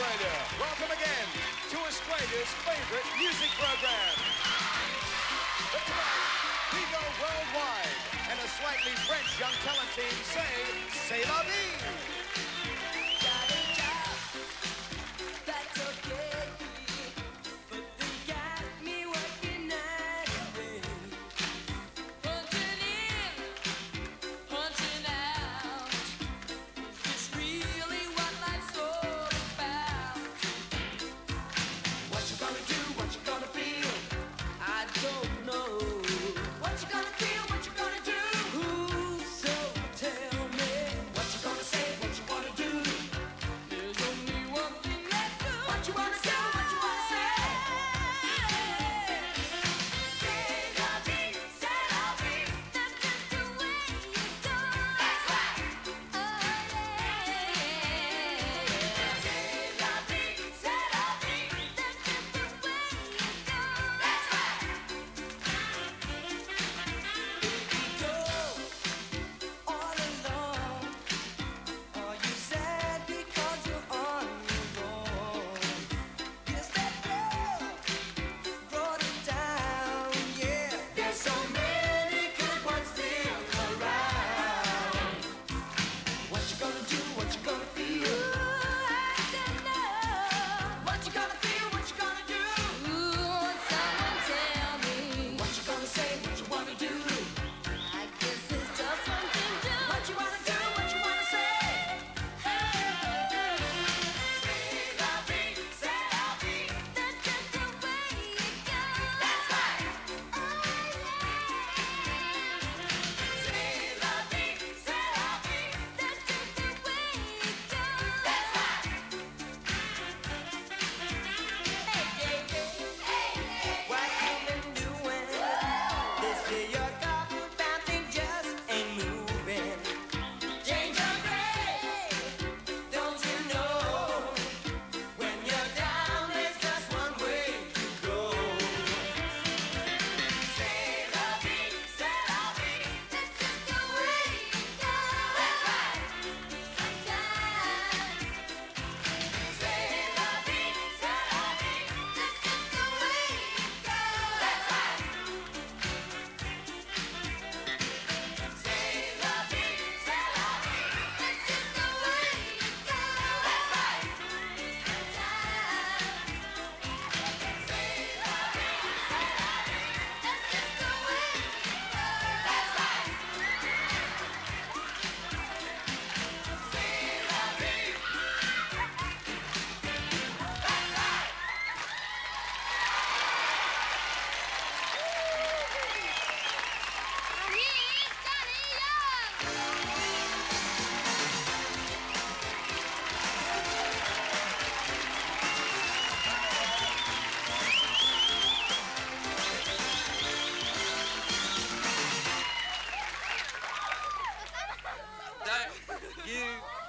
Australia. Welcome again to Australia's favourite music program. But tonight, we go worldwide, and a slightly French young talent team say, C'est la vie!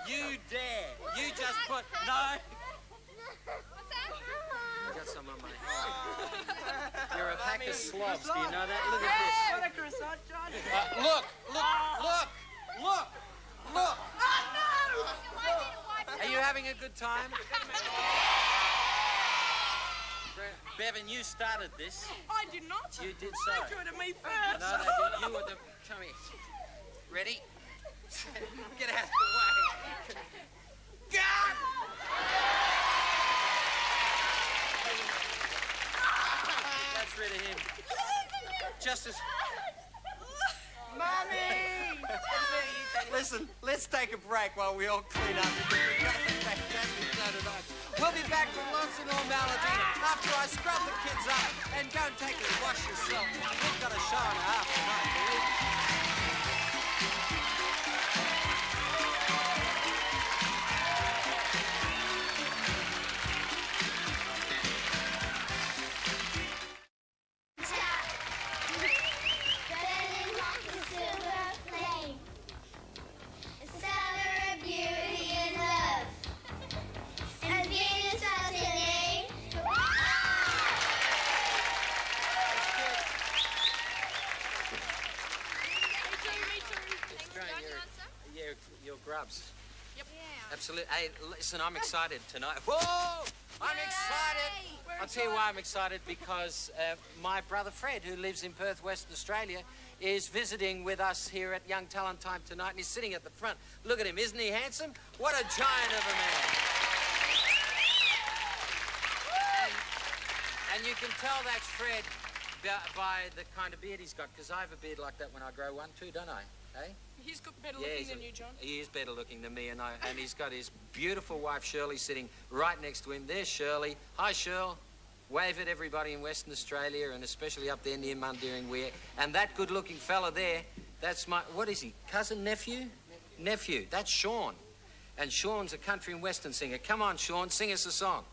You dare. You just put... No. What's that? I got some on my hand. You're a pack of slobs. Do you know that? Look at this. What a croissant, John. Look. Oh, no! Are you having a good time? Bevan, you started this. I did not. You did so. They threw it at me first. No, they did. You were the... Come here. Ready? Get out of the way. God! That's rid of him. Just as... Mummy! Listen, let's take a break while we all clean up. We'll be back with lots of normality after I scrub the kids up and go and take a wash yourself. We've got a show and a half tonight, believe me. Your grubs. Yep. Yeah. Absolutely. Hey, listen, I'm excited tonight. Whoa! I'm excited. I'll tell you why I'm excited, because my brother Fred, who lives in Perth, Western Australia, is visiting with us here at Young Talent Time tonight, and he's sitting at the front. Look at him. Isn't he handsome? What a giant of a man. And you can tell that's Fred by the kind of beard he's got, because I have a beard like that when I grow one too, don't I? Hey? He's got better looking than you, John. He is better looking than me, and he's got his beautiful wife Shirley sitting right next to him. There's Shirley. Hi, Shirl. Wave at everybody in Western Australia, and especially up there near Mundaring Weir. And that good-looking fella there, that's my, what is he, cousin, nephew? Nephew. That's Sean. And Sean's a country and western singer. Come on, Sean, sing us a song.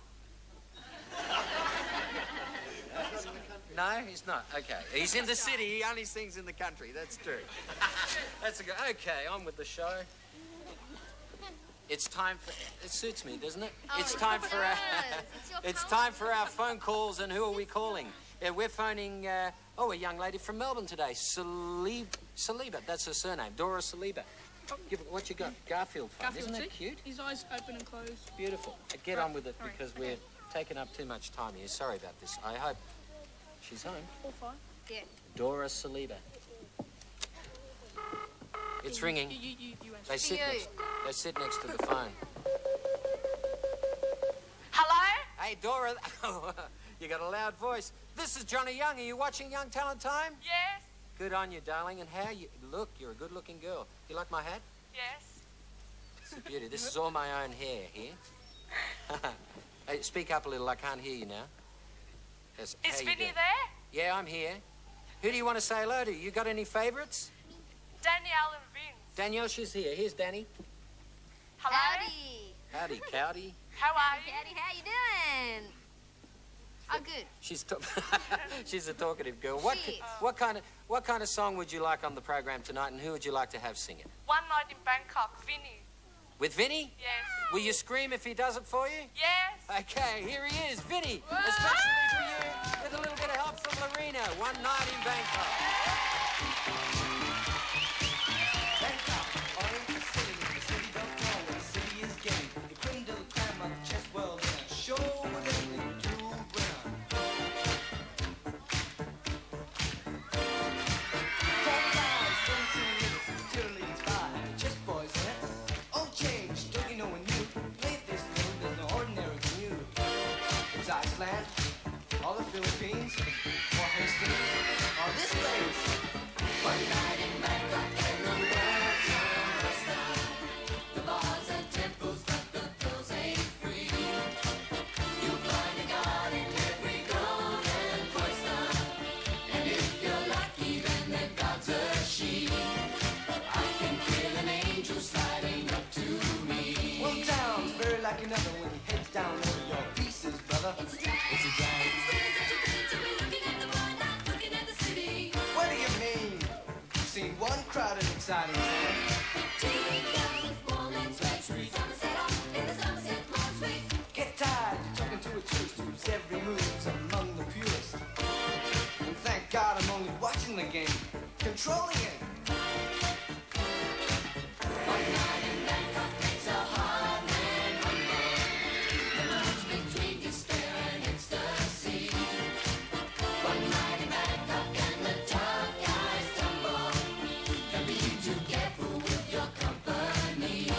No, he's not. Okay. He's in the city. He only sings in the country. That's true. That's a good... Okay, on with the show. It's time for... It suits me, doesn't it? Oh, it's time for our... It's your time for our phone calls, and who are we calling? We're phoning, a young lady from Melbourne today. Saliba, that's her surname. Dora Saliba. What you got? Garfield phone. Garfield, Isn't that see? cute? His eyes open and closed. Beautiful. Get on with it, All right. because we're taking up too much time here. Sorry about this. I hope she's home. All fine. Yeah. Dora Saliba. It's ringing. You They answer. sit next to the phone. Hello? Hey, Dora. You got a loud voice. This is Johnny Young. Are you watching Young Talent Time? Yes. Good on you, darling. And how you... Look, you're a good-looking girl. You like my hat? Yes. It's a beauty. This is all my own hair here. Hey, speak up a little. I can't hear you now. Yes, how Is you Vinny doing? there? Yeah, I'm here. Who do you want to say hello to? You got any favourites? Danielle and Vince. Danielle, she's here. Here's Danny. Hello? Howdy. Howdy, Cowdy. How are you? Howdy, how you doing? Oh, good. She's a talkative girl. She is. What kind of song would you like on the program tonight, and who would you like to have sing it? One night in Bangkok, Vinny. With Vinny? Yes. Will you scream if he does it for you? Yes. Okay, here he is, Vinny, especially for you, with a little bit of help from Lorena. One night in Bangkok. Bangkok, orange the city don't know what the city is getting. The creme de la creme of the chess world in a show with everything to win. Top guys, dancing lips, cheerleading spy, chess boys in it. All changed, don't you know when you play this game, there's no ordinary canoe. It's Iceland, all the Philippines, or Hastings, or this place. One night in Bangkok and the world's on the star. The bars and temples, but the girls ain't free. You find a god in every golden cloister. And if you're lucky, then the god's a she. I can feel an angel sliding up to me. One town's very like another when he heads down over your pieces, brother. It's a giant. What do you mean? You've seen one crowded, exciting town. Get tired of talking to a tourist whose every move's among the purest. And thank God I'm only watching the game, controlling it. One night in Bangkok makes a hard man humble. The merge between despair and ecstasy. One night in Bangkok and the tough guys tumble. Don't be too careful with your company.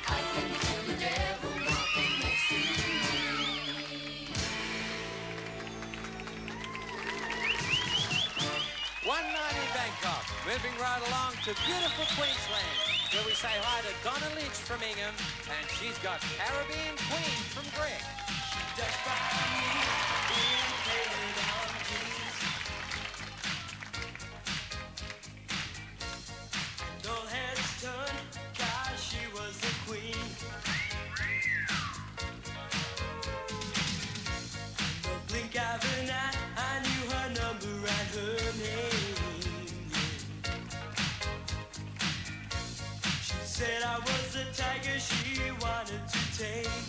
I can feel the devil walking next to me. One night in Bangkok, moving right along to beautiful Queensland, where we say hi to Donna Lynch from Ingham, and she's got Caribbean Queen from Greg. Dull heads turned, 'cause she was the queen. The blink of an eye, I knew her number and her name. She said I was the tiger she wanted to tame.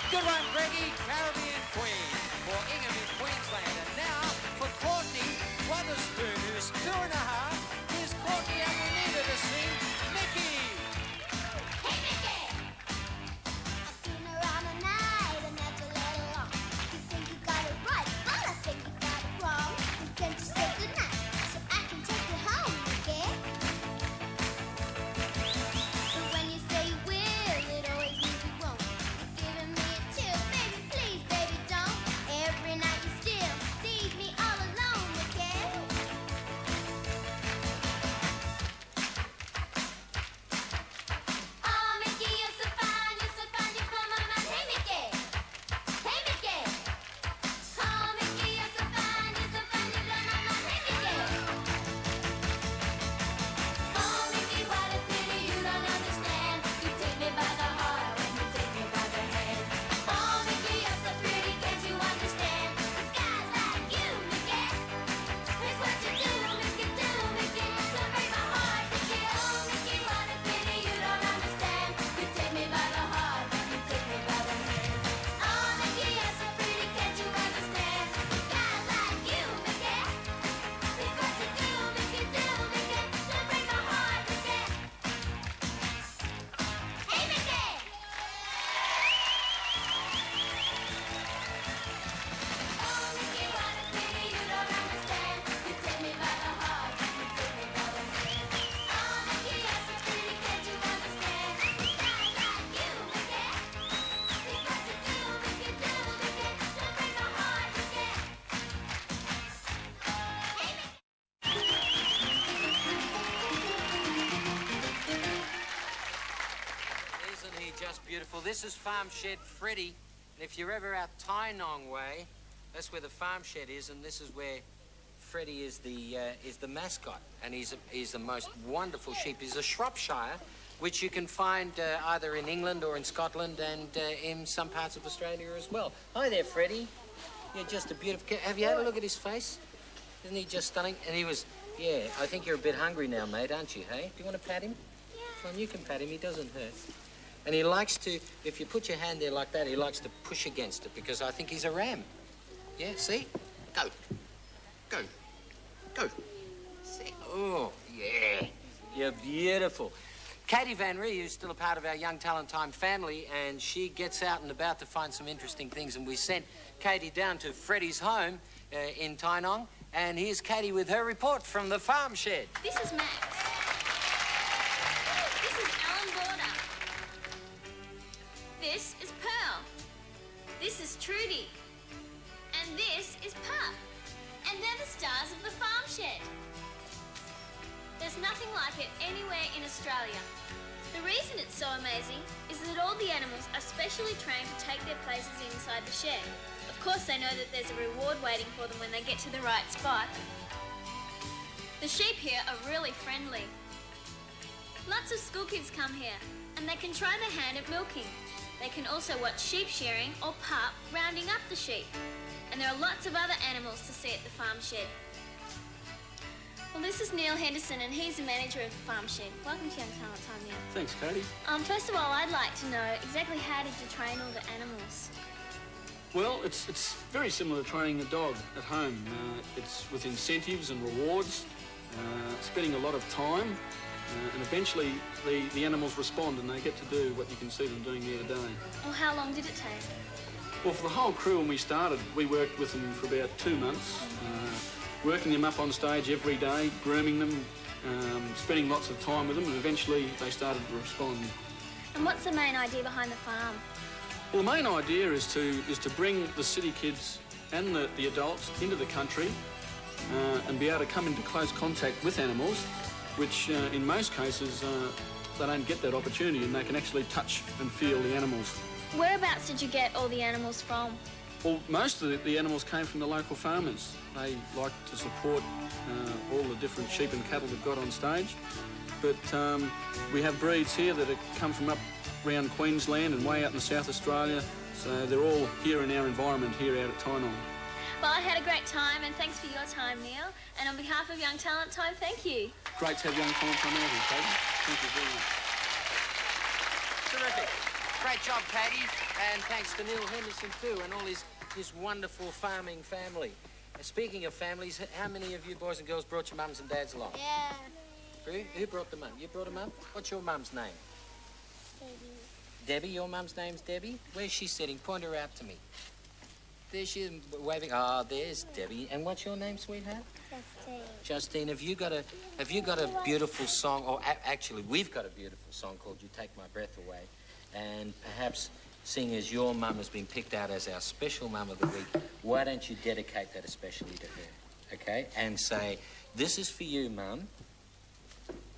Good one, Greggy. Caribbean Queen for Ingham in Queensland. And now for Courtney Wotherspoon, who's 2 and a half. Here's Courtney, and we need her to sing Mickey. Hey, Mickey! I've been around the night and that's a little long. You think you got it right, but I think you got it wrong. And can't you say goodnight so I can take you home, Mickey? But when you say you will, it always means you won't. You're giving me a chill, baby, please, baby, don't. Every night you still leave me all alone, Mickey. Oh, Mickey, you're so fine, you blow my mind. Hey, Mickey! Hey, Mickey! Oh, Mickey, you're so fine, you blow my mind. Hey, Mickey! Oh, Mickey, what a pity you don't understand. You take me by the heart when you take me by the hand. Oh, Mickey, you're so pretty, can't you understand? It's guys like you, Mickey. It's what you do, Mickey, to break my heart, Mickey. Oh, Mickey, what a pity you don't understand. You take me by the heart when you take me by the hand. Oh, Mickey, you're so pretty, can't you understand? It's guys like you, Mickey. It's what you do, Mickey, to break my heart, Mickey. Hey, Mickey! Oh, Mickey, what a pity you don't understand. You take me by the heart, you take me by the hand. Oh, Mickey, you're so pretty, can't you understand? It's guys like you, Mickey. It's what you do, Mickey, to break my heart, Mickey. Hey, Mickey! Isn't he just beautiful? This is Farm Shed Freddy. And if you're ever out Tynong way, that's where the farm shed is, and this is where Freddy is the mascot. And he's the most wonderful sheep. He's a Shropshire, which you can find either in England or in Scotland and in some parts of Australia as well. Hi there, Freddy. You're just a beautiful... Have you had a look at his face? Isn't he just stunning? And he was... Yeah, I think you're a bit hungry now, mate, aren't you, hey? Do you want to pat him? Yeah. Come on, you can pat him. He doesn't hurt. And he likes to... If you put your hand there like that, he likes to push against it because I think he's a ram. Yeah, see? Go. Go. Go. See? Oh, yeah. You're beautiful. Katie Van Ree, who's still a part of our Young Talent Time family, and she gets out and about to find some interesting things, and we sent Katie down to Freddy's home in Tynong, and here's Katie with her report from the farm shed. This is Max. This is Alan Border. This is Pearl. This is Trudy. And this is Pup. And they're the stars of the farm shed. There's nothing like it anywhere in Australia. The reason it's so amazing is that all the animals are specially trained to take their places inside the shed. Of course, they know that there's a reward waiting for them when they get to the right spot. The sheep here are really friendly. Lots of school kids come here, and they can try their hand at milking. They can also watch sheep shearing or pup rounding up the sheep. And there are lots of other animals to see at the farm shed. Well, this is Neil Henderson, and he's the manager of the farm shed. Welcome to Young Talent Time, Neil. Thanks, Katie. First of all, I'd like to know exactly how did you train all the animals? Well, it's very similar to training a dog at home. It's with incentives and rewards, spending a lot of time, and eventually the animals respond and they get to do what you can see them doing the other day. Well, how long did it take? Well, for the whole crew when we started, we worked with them for about 2 months, working them up on stage every day, grooming them, spending lots of time with them, and eventually they started to respond. And what's the main idea behind the farm? Well, the main idea is to bring the city kids and the adults into the country and be able to come into close contact with animals, which in most cases they don't get that opportunity, and they can actually touch and feel the animals. Whereabouts did you get all the animals from? Well, most of the animals came from the local farmers. They like to support all the different sheep and cattle we've got on stage. But we have breeds here that come from up around Queensland and way out in South Australia. So they're all here in our environment here out at Tynong. Well, I had a great time, and thanks for your time, Neil. And on behalf of Young Talent Time, thank you. Great to have Young Talent Time out here, Katie. Thank you very much. Terrific. Great job, Paddy. And thanks to Neil Henderson, too, and all his wonderful farming family. Speaking of families, how many of you boys and girls brought your mums and dads along? Yeah. Who brought the mum? You brought a mum? What's your mum's name? Debbie, your mum's name's Debbie? Where's she sitting? Point her out to me. There she is, waving. Ah, there's Debbie. And what's your name, sweetheart? Justine. Have you got a beautiful song? Or actually, we've got a beautiful song called "You Take My Breath Away," and perhaps, seeing as your mum has been picked out as our special mum of the week, why don't you dedicate that especially to her? Okay, and say, "This is for you, Mum."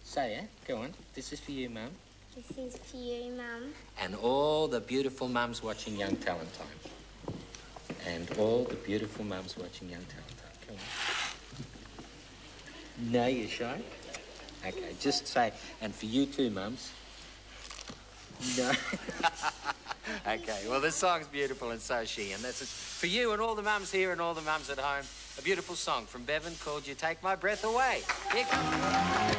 Say it. Go on. This is for you, Mum. This is for you, Mum. And all the beautiful mums watching Young Talent Time. And all the beautiful mums watching Young Talent Time. Come on. No, you're shy? Okay, just say, and for you too, mums. No. Okay, well, this song's beautiful, and so is she. And that's it. For you and all the mums here and all the mums at home, a beautiful song from Bevan called "You Take My Breath Away." Here comes.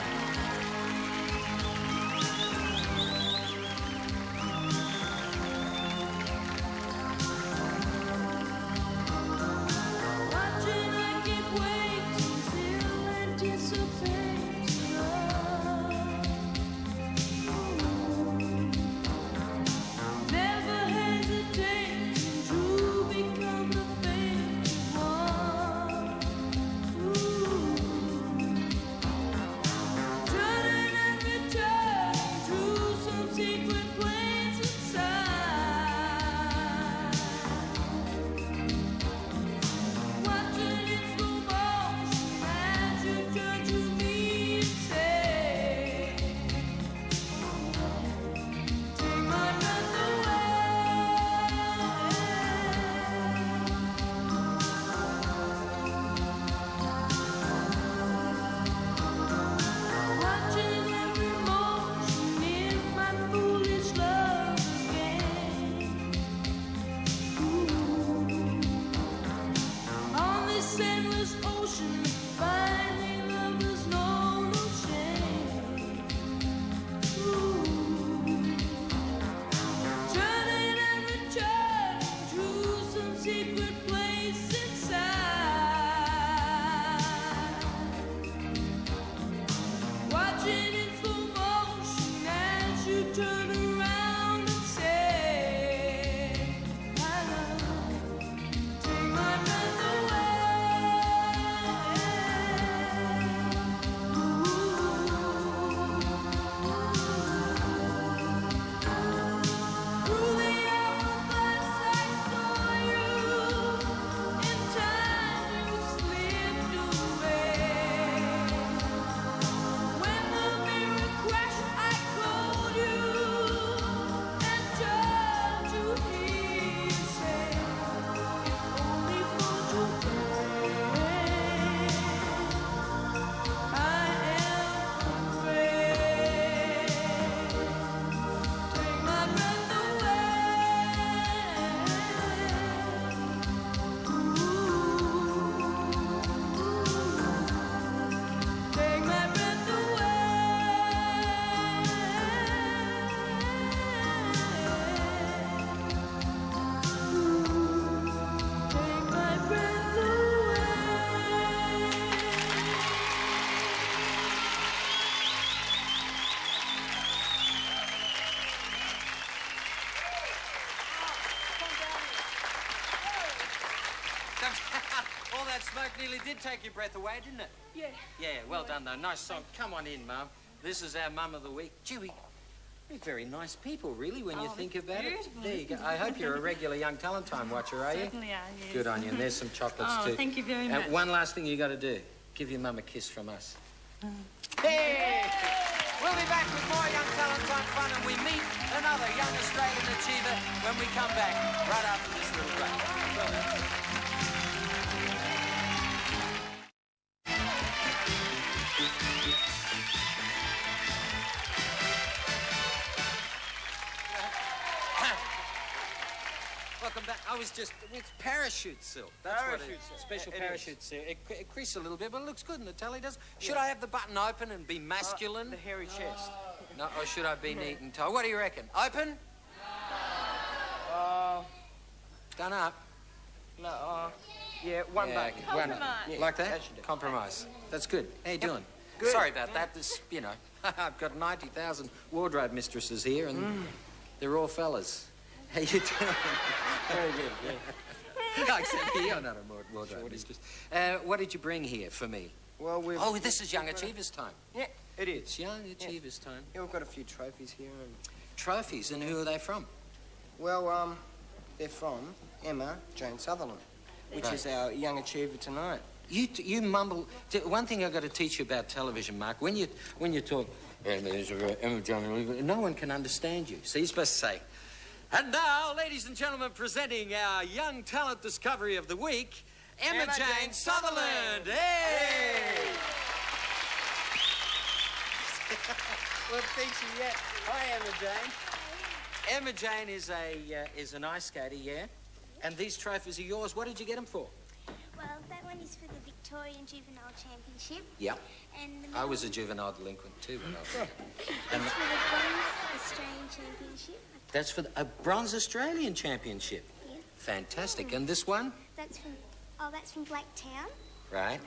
All that smoke nearly did take your breath away, didn't it? Yeah. Yeah, well done, though. Nice song. Come on in, Mum. This is our Mum of the Week. Gee, we're very nice people, really, when you think about it. There you go. I hope you're a regular Young Talent Time watcher, are you? Certainly are, yes. Good on you. And there's some chocolates, too. Thank you very much. And one last thing you got to do. Give your mum a kiss from us. Hey! We'll be back with more Young Talent Time fun, and we meet another young Australian achiever when we come back, right after this little break. Well done. Welcome back. It's parachute silk. That's what it is. Special parachute silk. It creases a little bit, but it looks good in the telly, does it? Should I have the button open and be masculine? The hairy chest. No, or should I be neat and tight? What do you reckon? Open? Gone up? No, yeah, one back. One, Compromise. like that? That should do. Compromise. That's good. How you doing? Good. Sorry about that. This, you know, I've got 90,000 wardrobe mistresses here, and they're all fellas. How you doing? Very good, yeah. Except me, I'm not a wardrobe mistress. What did you bring here for me? Well, we've... Oh, this is Young Achievers time. Yeah, it is. It's Young Achievers time. Yeah, we've got a few trophies here. And... Trophies, and who are they from? Well, they're from Emma Jane Sutherland, which Right. is our Young Achiever tonight. You mumble. One thing I've got to teach you about television, Mark. When you talk, no one can understand you. So you're supposed to say, and now, ladies and gentlemen, presenting our young talent discovery of the week, Emma Jane Sutherland. Hey! We'll teach you yet. Hi, Emma Jane. Emma Jane is an ice skater, yeah? And these trophies are yours. What did you get them for? Well, that one is for the Victorian Juvenile Championship. Yeah. And the I middle was a juvenile delinquent too when I was there. is for the Bronze Australian Championship. That's for a Bronze Australian Championship. Yeah. Fantastic. And this one? That's from Blacktown. Right.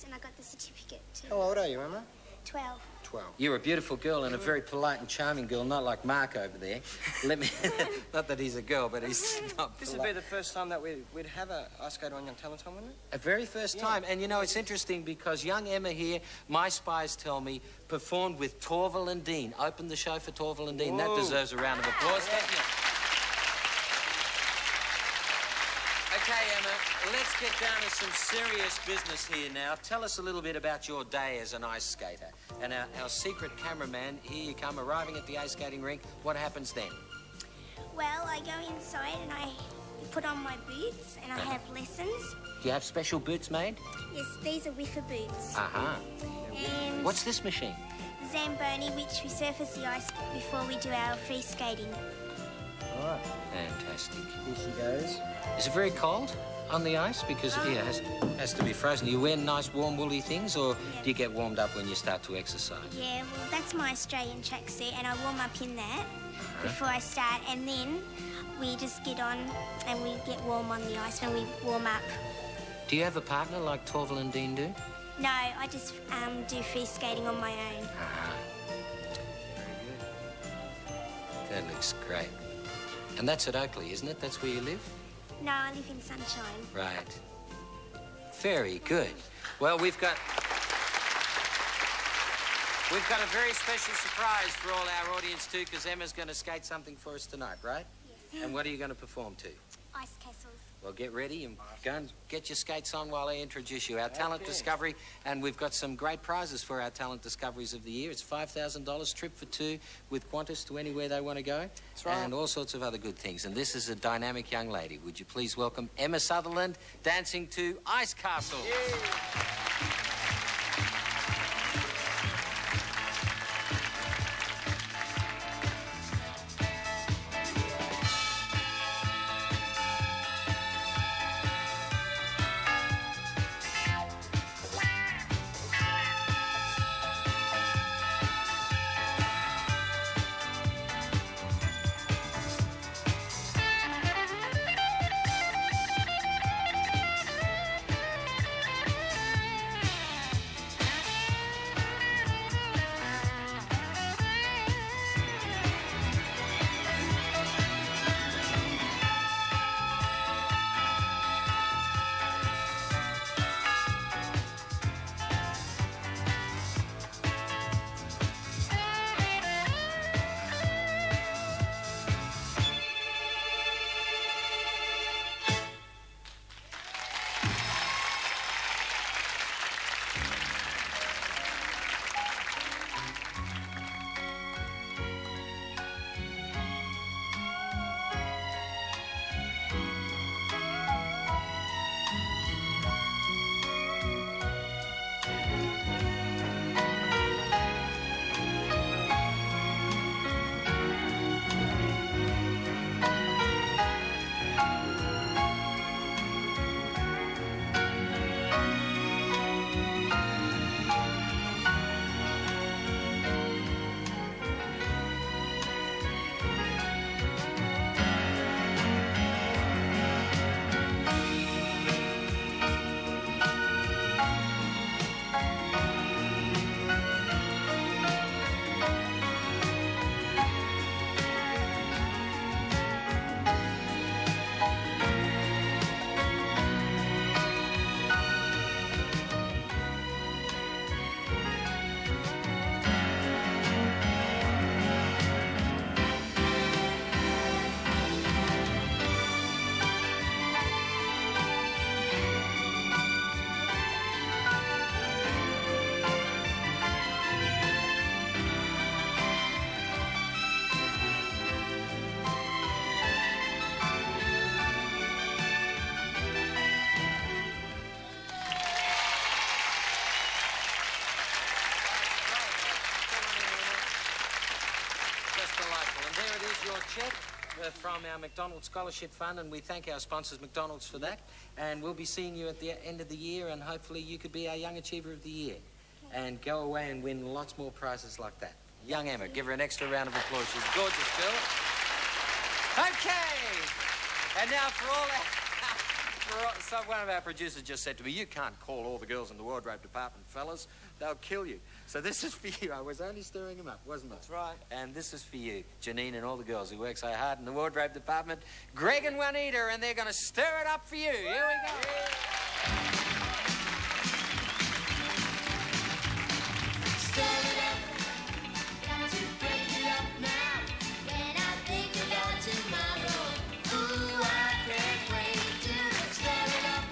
And I got the certificate too. How old are you, Emma? 12. 12. You're a beautiful girl and a very polite and charming girl, not like Mark over there. Let me... not that he's a girl, but he's not This would polite. be the first time that we'd have a ice skater on Young Talent Time, wouldn't it? A very first time. And, you know, it's interesting because young Emma here, my spies tell me, performed with Torval and Dean. Opened the show for Torval and Dean. That Whoa. deserves a round of applause, doesn't it? Okay, Emma, let's get down to some serious business here now. Tell us a little bit about your day as an ice skater. And our secret cameraman, here you come, arriving at the ice skating rink. What happens then? Well, I go inside and I put on my boots and I have lessons. Do you have special boots made? Yes, these are whiffer boots. Uh-huh. And What's this machine? Zamboni, which we surface the ice before we do our free skating. All right. Fantastic. Here she goes. Is it very cold on the ice? Because it has to be frozen. Do you wear nice warm woolly things or do you get warmed up when you start to exercise? Yeah, well, that's my Australian tracksuit, and I warm up in that before I start, and then we just get on and we get warm on the ice when we warm up. Do you have a partner like Torval and Dean do? No, I just do free skating on my own. That looks great. And that's at Oakley, isn't it? That's where you live? No, I live in Sunshine. Right. Very good. Well, we've got a very special surprise for all our audience too, because Emma's going to skate something for us tonight, right? Yes. And what are you going to perform to? Ice castles. Well, get ready and go and get your skates on while I introduce you. Our talent discovery, and we've got some great prizes for our talent discoveries of the year. It's $5,000 trip for two with Qantas to anywhere they want to go. That's right. And all sorts of other good things. And this is a dynamic young lady. Would you please welcome Emma Sutherland dancing to Ice Castle. from our McDonald's Scholarship Fund, and we thank our sponsors, McDonald's, for that. And we'll be seeing you at the end of the year, and hopefully you could be our Young Achiever of the Year and go away and win lots more prizes like that. Young Emma, give her an extra round of applause. She's a gorgeous girl. Okay. And now for all our... So one of our producers just said to me, you can't call all the girls in the wardrobe department fellas. They'll kill you. So this is for you. I was only stirring them up, wasn't I? That's right. And this is for you, Janine and all the girls who work so hard in the wardrobe department. Greg and Juanita, and they're going to stir it up for you. Here we go. Stir it up, got to break it up now. When I think about tomorrow, ooh, I can't wait to stir it up.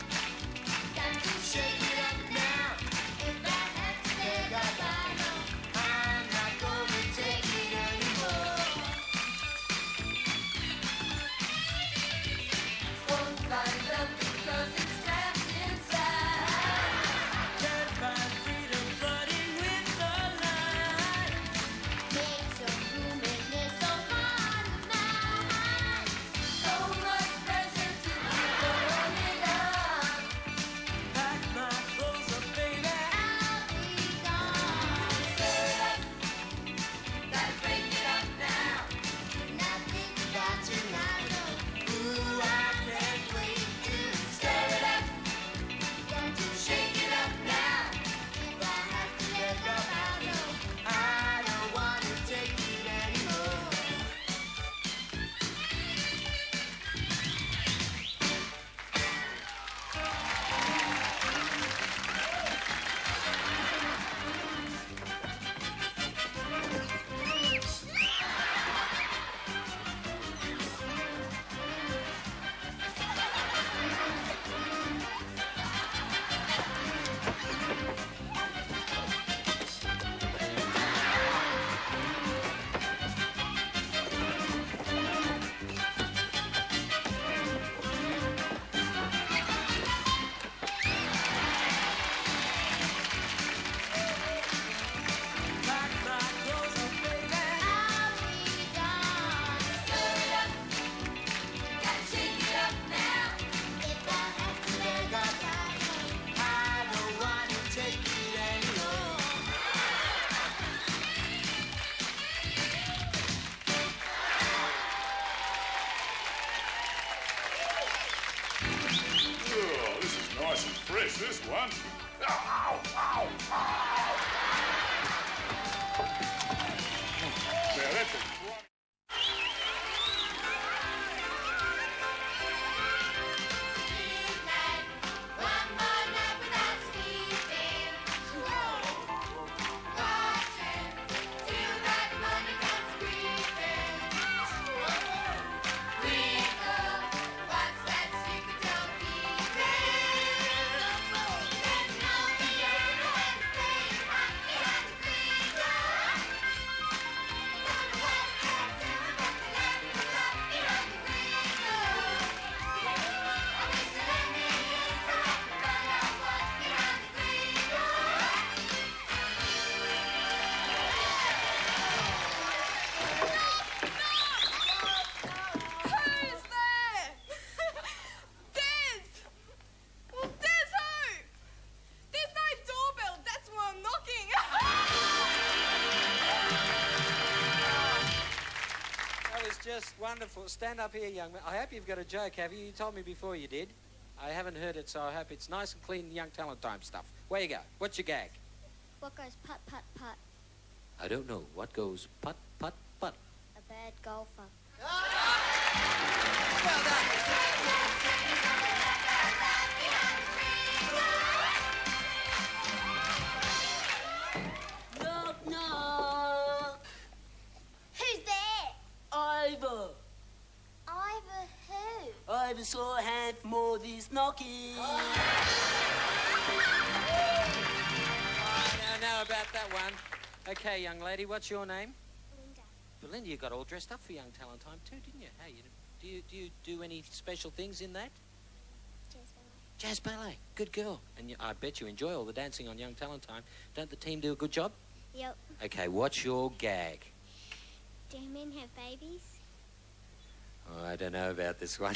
Got to shake it up now. If I have to take a bottle, I'm not gonna take it anymore. Won't find love because it's trapped inside. Can't find freedom flooding with the light. Make some room in this so hard tonight. So much pressure to keep holding on. Pack my clothes up, baby. I'll be gone. Stir it up, gotta break it up now. Nothing about tomorrow. Ooh, I can't wait to stir it up. Got to shake it up now. If I have to let go, I don't wanna take it anymore. Pack my clothes up, baby. I'll be gone. Stir it up, gotta shake it up now. If I have to let go, I don't wanna take it anymore. Oh, this is nice and fresh, this one. Ow, ow, ow. Now that's a crunch. midnight, one more night without sleeping. Watching till that morning comes creeping. Twinkle, what's that secret you're keeping? There's no piano and playing behind the window. Don't know what I'm doing, but the light is up behind the window. I wish the landing is so I can find out what's behind the window. Who's there? Des! Well, Des who? There's no doorbell, that's why I'm knocking. That was just wonderful. Stand up here, young man. I hope you've got a joke, have you? You told me before you did. I haven't heard it, so I hope it's nice and clean Young Talent Time stuff. Where you go? What's your gag? What goes putt, putt, putt? I don't know. What goes putt, putt, putt? A bad golfer. Knock, knock. Who's there? Ivor. Ivor who? Ivor saw a hand from all this knocking. I don't know about that one. Okay, young lady, what's your name? Linda. Belinda, you got all dressed up for Young Talent Time too, didn't you? Hey, do you do any special things in that? Jazz ballet. Good girl. And I bet you enjoy all the dancing on Young Talent Time. Don't the team do a good job? Yep. Okay, what's your gag? Do men have babies? I don't know about this one.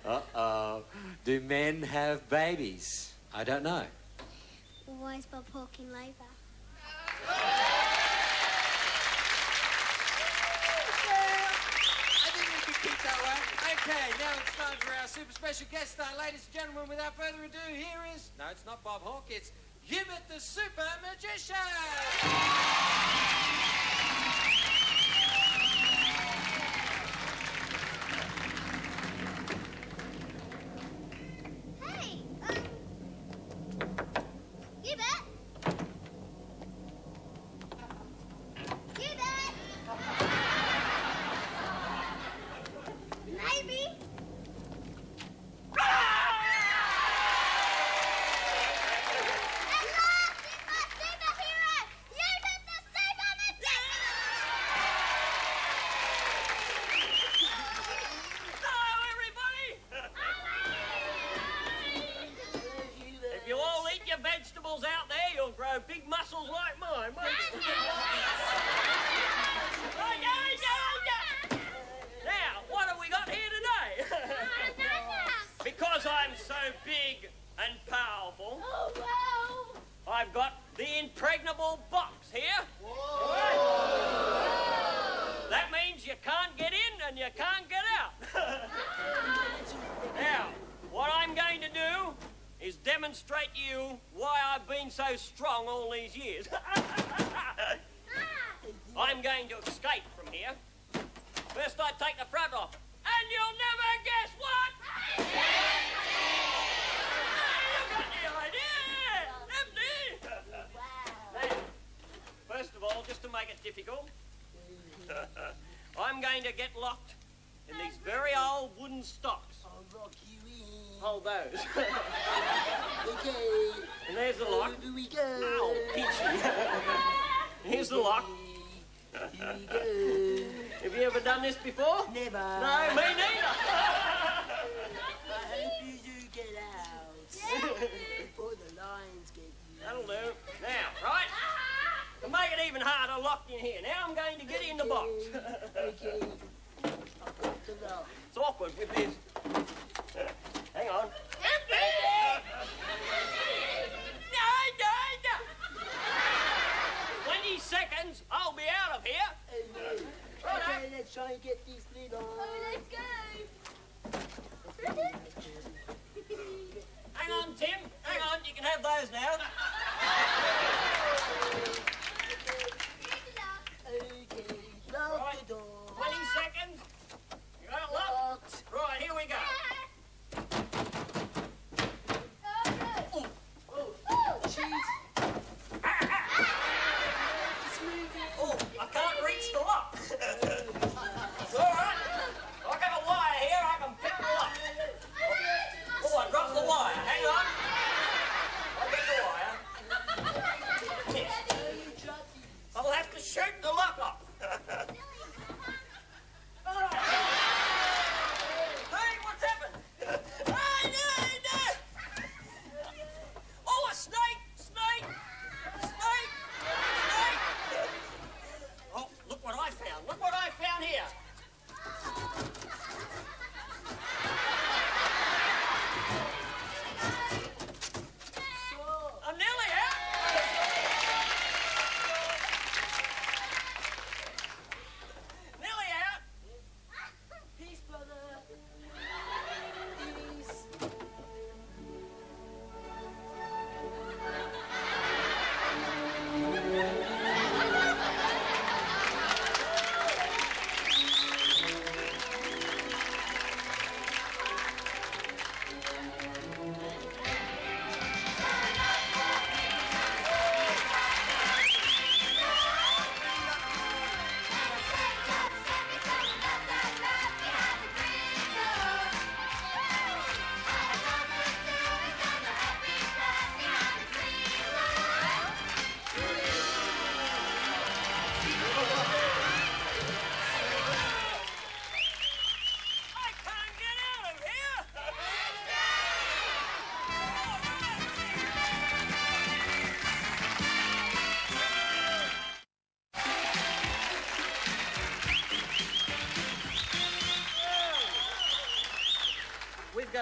Uh-oh. Do men have babies? I don't know. Why is Bob Hawke in labour? I think we can keep that one. Okay, now it's time for our super special guest star. Ladies and gentlemen, without further ado, here is... No, it's not Bob Hawke, it's Hubert the Super Magician! Hey, Hubert? Hubert? Maybe? Out there, you'll grow big muscles like mine. Now, what have we got here today? Because I'm so big and powerful, I've got the impregnable box here. That means you can't get in and you can't get out. Now, what I'm going to do is demonstrate to you why I've been so strong all these years. I'm going to escape from here. First I take the front off, and you'll never guess what! You got the idea! Now, first of all, just to make it difficult, I'm going to get locked in these very old wooden stocks. I'll lock you in. Hold those. Okay. And there's the lock. Here we go. Ow, peachy. Here's the lock. Here we go. Have you ever done this before? Never. No, me neither. I hope you do get out. Before the lions get you. That'll do. Now, right? To make it even harder, locked in here. Now I'm going to get in the box. Okay. I'll put the lock. It's awkward with this. Hang on. 20 seconds, I'll be out of here. Okay, let's try and get this lid on.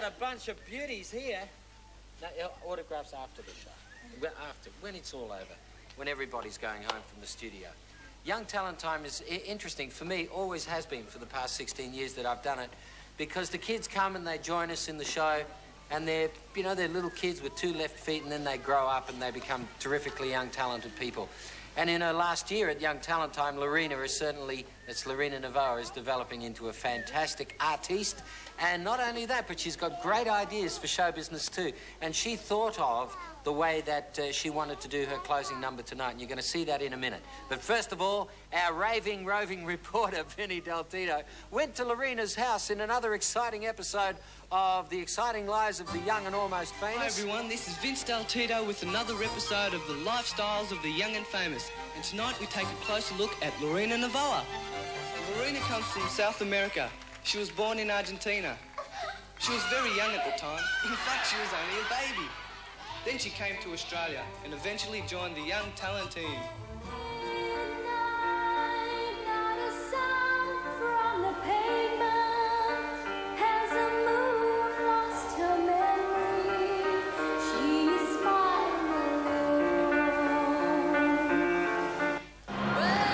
got a bunch of beauties here. No, autographs after the show. After, when it's all over, when everybody's going home from the studio. Young Talent Time is interesting for me, always has been for the past 16 years that I've done it, because the kids come and they join us in the show, and they're, you know, they're little kids with 2 left feet, and then they grow up and they become terrifically young, talented people. And in her last year at Young Talent Time, Lorena is certainly, it's Lorena Novoa, is developing into a fantastic artiste. And not only that, but she's got great ideas for show business too. And she thought of the way that she wanted to do her closing number tonight, and you're going to see that in a minute. But first of all, our raving, roving reporter, Vinny Del Tito, went to Lorena's house in another exciting episode of The Exciting Lives of the Young and Almost Famous. Hi everyone, this is Vince Del Tito with another episode of The Lifestyles of the Young and Famous. And tonight we take a closer look at Lorena Novoa. Lorena comes from South America. She was born in Argentina. She was very young at the time. In fact, she was only a baby. Then she came to Australia and eventually joined the Young Talent team.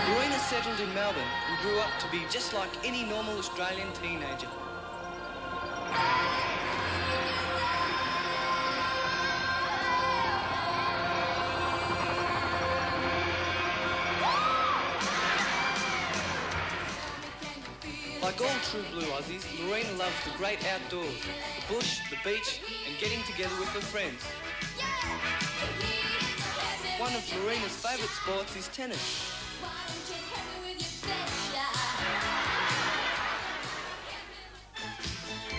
Lorena settled in Melbourne and grew up to be just like any normal Australian teenager. Like all true blue Aussies, Lorena loves the great outdoors, the bush, the beach, and getting together with her friends. One of Lorena's favourite sports is tennis.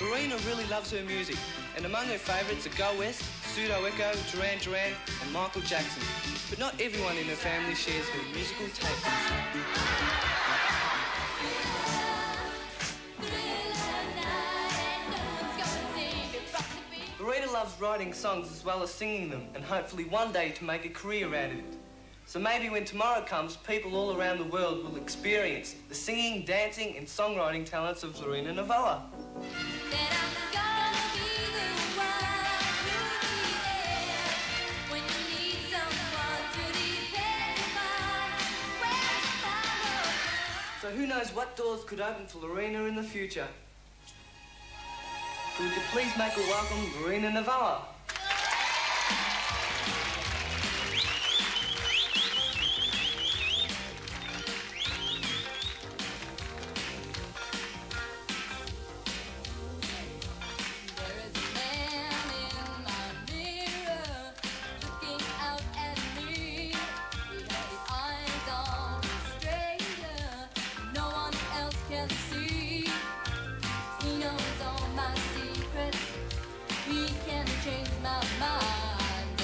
Lorena really loves her music, and among her favourites are Go West, Pseudo Echo, Duran Duran, and Michael Jackson. But not everyone in her family shares her musical tastes. Lorena loves writing songs as well as singing them, and hopefully one day to make a career out of it. So maybe when tomorrow comes, people all around the world will experience the singing, dancing and songwriting talents of Lorena Novoa. So who knows what doors could open for Lorena in the future? Would you please make a welcome Lorena Novoa? He knows all my secrets. He can change my mind.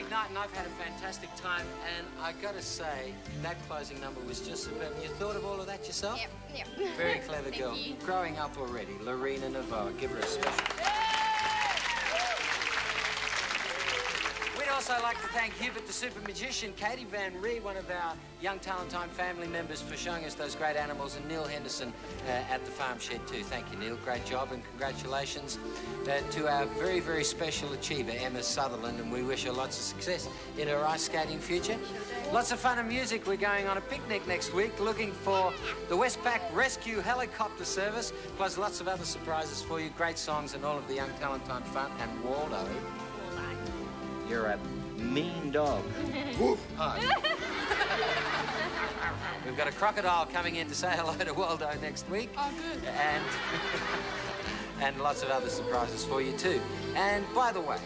big night and I've had a fantastic time, and I gotta say, that closing number was just superb. You thought of all of that yourself? Yep. Very clever Thank girl. you. Growing up already, Lorena Navarro. Give her a special... We'd also like to thank Hubert the Super Magician, Katie Van Ree, one of our Young Talent Time family members, for showing us those great animals, and Neil Henderson at the farm shed too. Thank you, Neil. Great job, and congratulations to our very, very special achiever, Emma Sutherland, and we wish her lots of success in her ice skating future. Lots of fun and music. We're going on a picnic next week, looking for the Westpac Rescue Helicopter Service, plus lots of other surprises for you, great songs and all of the Young Talent Time fun. And Waldo, you're a mean dog. Woof. Hi. We've got a crocodile coming in to say hello to Waldo next week. Oh, good. And lots of other surprises for you too. And by the way,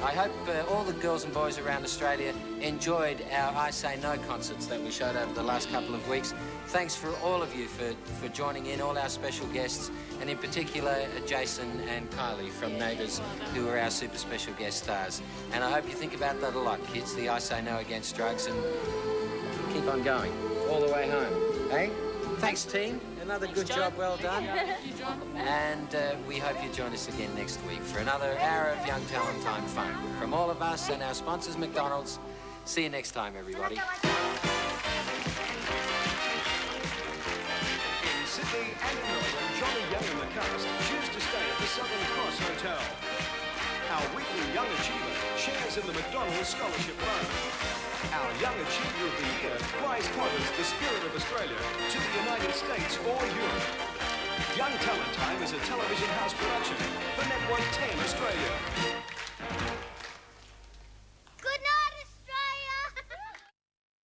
I hope all the girls and boys around Australia enjoyed our I Say No concerts that we showed over the last couple of weeks. Thanks for all of you for joining in, all our special guests, and in particular Jason and Kylie from Neighbours, who are our super special guest stars. And I hope you think about that a lot, kids, the I Say No against drugs, and keep on going all the way home. Eh? Thanks, team. Another good job, well done. And we hope you join us again next week for another hour of Young Talent Time fun. From all of us and our sponsors, McDonald's, see you next time, everybody. In Sydney and in Melbourne, Johnny Young and the cast choose to stay at the Southern Cross Hotel. Our weekly Young Achiever shares in the McDonald's Scholarship Fund. Our Young Achiever of the Year flies Qantas, the Spirit of Australia, to the United States or Europe. Young Talent Time is a television house production for Network 10 Australia.